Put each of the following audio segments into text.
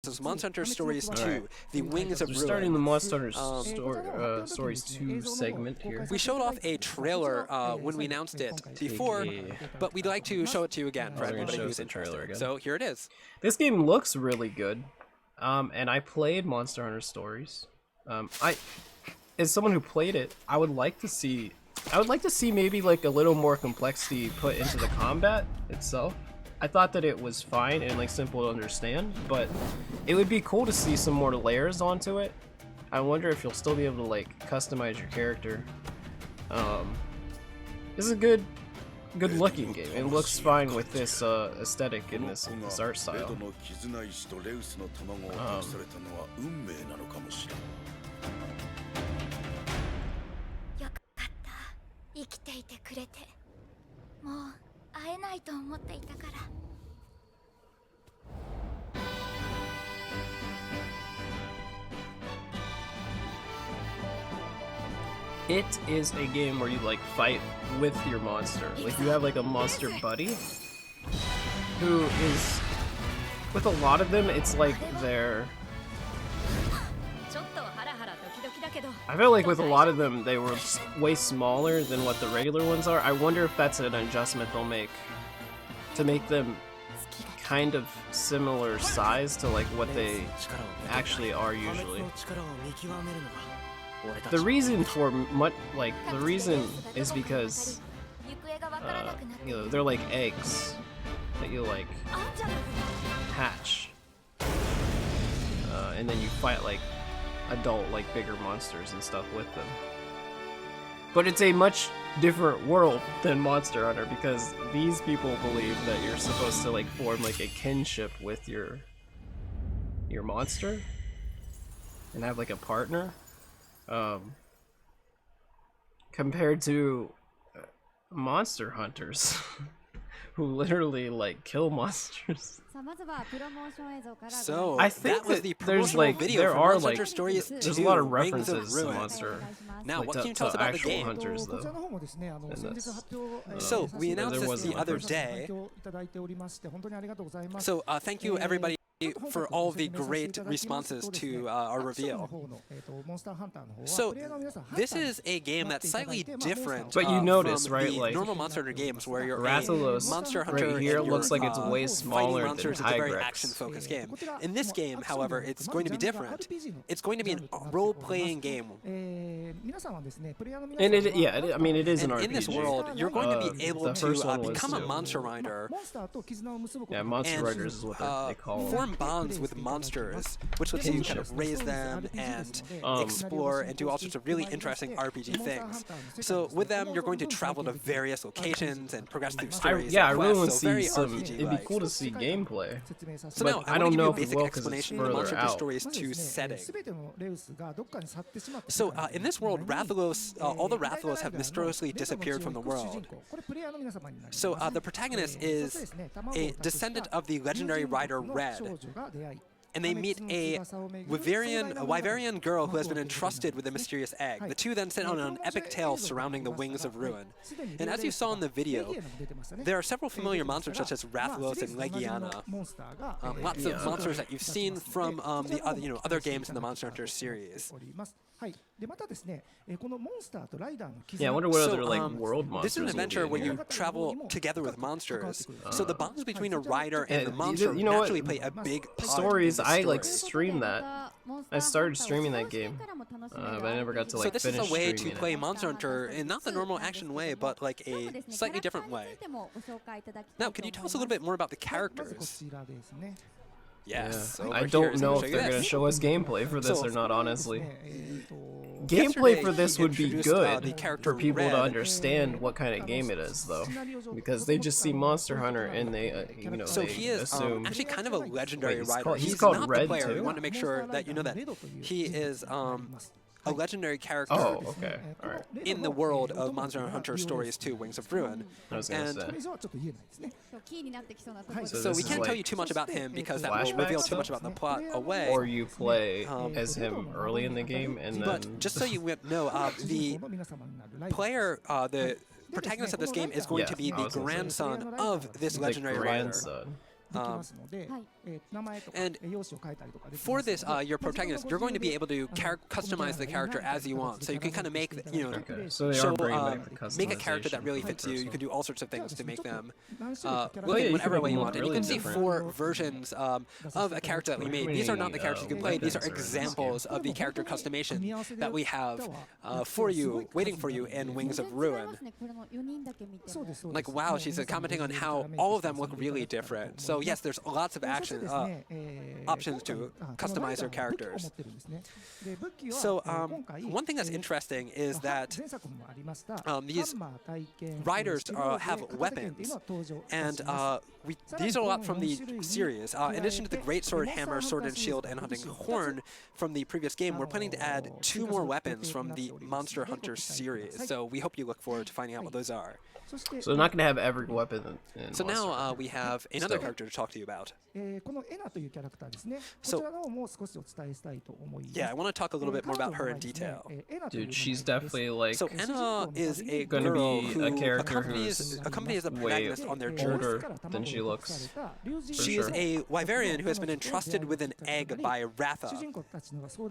This is Monster Hunter Stories 2, Right. The Wings of We're Ruin. starting the Monster Hunter Stories 2 segment here. We showed off a trailer when we announced it before, but we'd like to show it to you again for everybody who's interested. So here it is. This game looks really good, and I played Monster Hunter Stories. As someone who played it, I would like to see maybe like a little more complexity put into the combat itself. I thought that it was fine and like simple to understand, but it would be cool to see some more layers onto it. I wonder if you'll still be able to like customize your character. This is a good looking game. It looks fine with this aesthetic and this art style. It is a game where you like fight with your monster. Like you have like a monster buddy who is, with a lot of them, it's like they're, I feel like with a lot of them they were way smaller than what the regular ones are. I wonder if that's an adjustment they'll make to make them kind of similar size to like what they actually are usually. The reason for the reason is because you know, they're like eggs that you like hatch, and then you fight like adult, like bigger monsters and stuff with them. But it's a much different world than Monster Hunter because these people believe that you're supposed to like form like a kinship with your monster and have like a partner. Compared to monster hunters who literally like kill monsters. So I think that there's like there are like there's a lot of references to monster. Now, like, what can you to tell us about the actual game? hunters though. So we announced this the other day. So thank you everybody for all the great responses to our reveal. So this is a game that's slightly different. But you notice, from right, the like normal Monster Hunter games where you're Rathalos Monster Hunter right here and looks like it's way smaller than monsters. It's a very Tigrex. action-focused game. In this game, however, it's going to be different. It's going to be a role-playing game. And I mean, it is an RPG. In this world, you're going to be able to become a too. monster rider. Yeah, monster and, riders is what they call them. form bonds with monsters, which lets you kind of raise them and explore and do all sorts of really interesting RPG things. So with them, you're going to travel to various locations and progress through stories. I and really quests, want to so see some. RPG It'd be cool to see gameplay. So but now, I don't know if a it basic will because it's explanation of the further Monster Hunter out. Stories 2 setting. So in this world, Rathalos, all the Rathalos have mysteriously disappeared from the world. So the protagonist is a descendant of the legendary rider Red. And they meet a Wyverian girl who has been entrusted with a mysterious egg. The two then set on an epic tale surrounding the Wings of Ruin. And as you saw in the video, there are several familiar monsters such as Rathalos and Legiana. Lots of monsters that you've seen from the other games in the Monster Hunter series. Yeah, I wonder what other like world monsters. This is an adventure where you travel together with monsters. So the bonds between a rider and the monster naturally play a big part. Stories, I like streamed that. I started streaming that game, but I never got to like finish. So this is a way to streaming play Monster Hunter in not the normal action way, but like a slightly different way. Now, can you tell us a little bit more about the characters? Yes. Yeah. I don't know if they're going to show us gameplay for this or not, honestly. Gameplay for this would be good for people to understand what kind of game it is, though, because they just see Monster Hunter and they, so they he is assume. actually kind of a legendary rider. He's called not Red the player. too. We want to make sure that you know that he is a legendary character. Oh, okay. All right. In the world of Monster Hunter Stories 2, Wings of Ruin. I was gonna say. So we can't tell you too much about him because that will reveal too much about the plot away. Or you play as him early in the game and then. But just so you know, the player, the protagonist of this game is going to be the grandson of this legendary rider. And for this, your protagonist, you're going to be able to customize the character as you want. So you can kind of make, So they are bringing back the make a character that really customization fits for the you. first You can do all sorts of things to make them yeah, look you in can whatever make way you them want. And look you can really see different. 4 versions of a character that we made. These are not the characters you can play. These are weapons are in this game. examples of the character customization that we have for you, waiting for you in Wings of Ruin. Like, wow, she's commenting on how all of them look really different. So yes, there's lots of options to customize your characters. So one thing that's interesting is that these riders have weapons, and these are a lot from the series. In addition to the Great Sword, Hammer, Sword and Shield, and Hunting Horn from the previous game, we're planning to add 2 more weapons from the Monster Hunter series. So we hope you look forward to finding out what those are. So they're not going to have every weapon in So Monster now Hunter. we have another character to talk to you about. So, yeah, I want to talk a little bit more about her in detail. Dude, she's definitely like So Enna is a gonna girl be who a character who's accompanies the way protagonist on their journey. older than she looks. For She sure. is a Wyverian who has been entrusted with an egg by Ratha,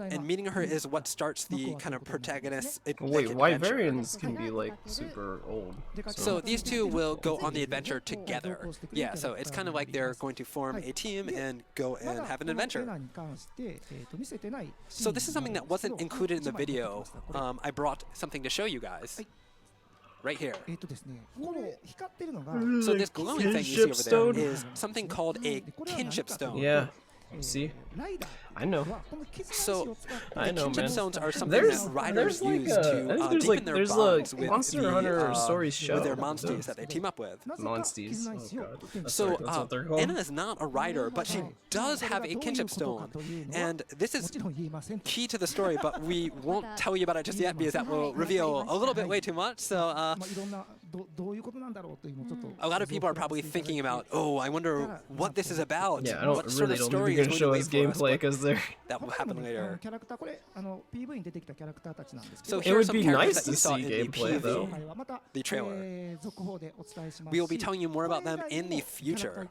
and meeting her is what starts the kind of protagonist Wait, adventure. Wyverians can be like super old. So these two will go on the adventure together. Yeah, so it's kind of like they're going to form a team and go and have an adventure. So this is something that wasn't included in the video. I brought something to show you guys. Right here. So this glowing thing you see over there is something called a kinship stone. Yeah. See? I know. So I the know, kinship man. stones are something There's that riders like use a, to there's deepen like their there's bonds a with Monster Hunter the, stories show. with their monsties that they team up with. Monsties. Oh god. That's So right, that's what they're called. Anna is not a rider, but she does have a kinship stone, and this is key to the story. But we won't tell you about it just yet because that will reveal a little bit way too much. So a lot of people are probably thinking about, oh, I wonder what this is about. Yeah, I don't what sort really of don't story think is you're going gonna to show wait us for us, gameplay but because they're. that will happen later. So It here are would some be characters nice that you to saw see in gameplay the though. PV, the trailer. We will be telling you more about them in the future.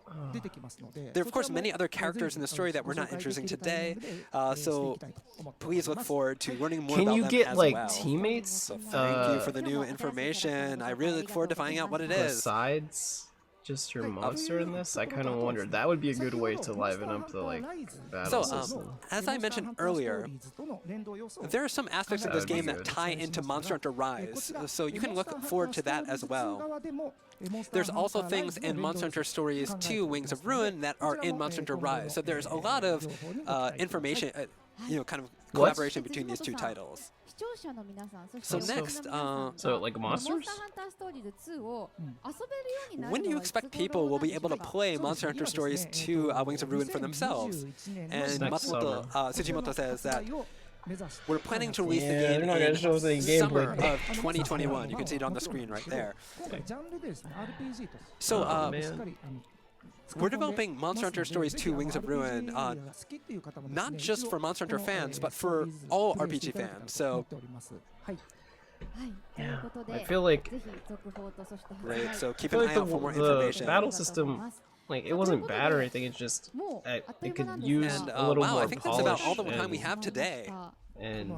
There are, of course, many other characters in the story that we're not introducing today, so please look forward to learning more Can about you them get as like well. teammates? So thank you for the new information. I really look forward to finding out what it is. Besides just your monster in this, I kind of wondered that would be a good way to liven up the like battle So, system. as I mentioned earlier, there are some aspects of That this would be game that good. tie into Monster Hunter Rise, so you can look forward to that as well. There's also things in Monster Hunter Stories 2, Wings of Ruin, that are in Monster Hunter Rise, so there's a lot of information, kind of collaboration between these two titles. So next, So like monsters? when do you expect people will be able to play Monster Hunter Stories 2, Wings of Ruin for themselves? And Next Tsujimoto says that we're planning to release Yeah, the they're game not gonna in show us any summer gameplay. of 2021. You can see it on the screen right there. So Man. we're developing Monster Hunter Stories 2, Wings of Ruin, not just for Monster Hunter fans, but for all RPG fans. So Yeah. I feel like great. So keep I feel an like eye out for more the information. battle system, like it wasn't bad or anything. It's just it could use And a little wow, more I think that's about all the polish time we and- have today. and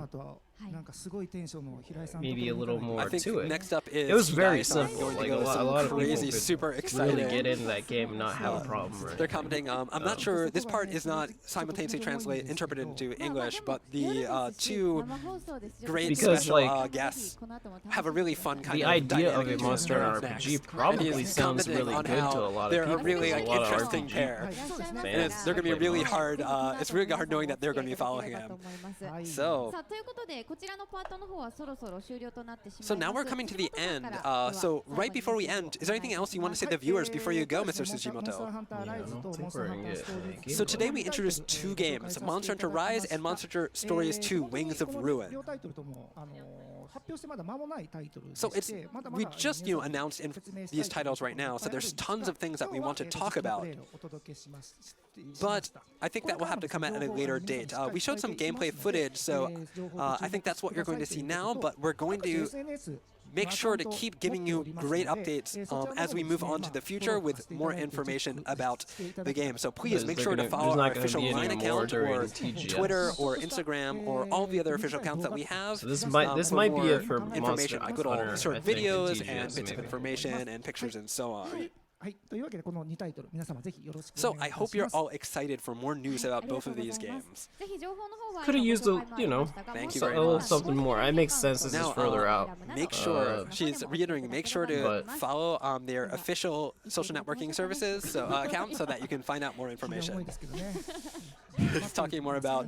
maybe a little more I think to it. next up is It was very Hirai-san simple. going to Like go a to lot some of people crazy, could super excited. really get into that game and not have a problem. Or They're commenting. I'm not sure. This part is not simultaneously interpreted into English, but the two great Because, special like, guests have a really fun kind the of idea of dynamic a Monster during Hunter next. RPG And probably he's sounds commenting really on good how to a lot of they're people. a really There's a lot of interesting RPG pair. fans And they're going to be that play really Monster hard. It's really hard knowing that they're going to be following him. So now we're coming to the end. So right before we end, is there anything else you want to say to the viewers before you go, Mr. Tsujimoto? Yeah, I don't think we're gonna get any So gameplay. today we introduced 2 games, Monster Hunter Rise and Monster Hunter Stories 2, Wings of Ruin. So we just announced these titles right now, so there's tons of things that we want to talk about. But I think that will have to come at a later date. We showed some gameplay footage, so I think that's what you're going to see now, but we're going to make sure to keep giving you great updates as we move on to the future with more information about the game. So please make sure to follow our official Line account or Twitter or Instagram or all the other official accounts that we have. So this might be it for information, Monster like little Hunter, sort of I think, in videos TGS and bits of maybe. information and pictures and so on. はい、というわけでこの2タイトル皆様ぜひよろしくお So 願い I いたし hope ま you're す。 all excited for more news about both of these games. Could have used a, you know, Thank you a very little much. something more. It makes sense this is Now, further out. Make sure, she's reiterating, make sure to But- follow their official social networking services account so that you can find out more 重い information. ですけどね。 It's talking more about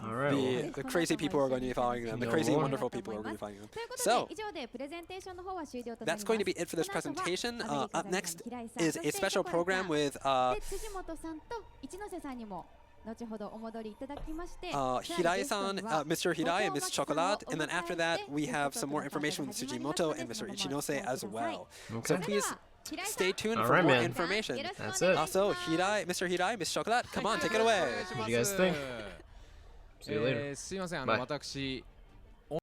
All right. Well, the crazy people who are going to be following them, the No crazy, more. wonderful people who are going to be following them. So, that's going to be it for this presentation. Up next is a special program with Hirai-san, Mr. Hirai and Ms. Chocolate, and then after that we have some more information with Tsujimoto and Mr. Ichinose as well. So Okay. please stay tuned All for right, more man. information. That's it. Also, Mr. Hirai, Ms. Chocolate, come on, take it away. What do you guys think? See you later. すいません、Bye. 私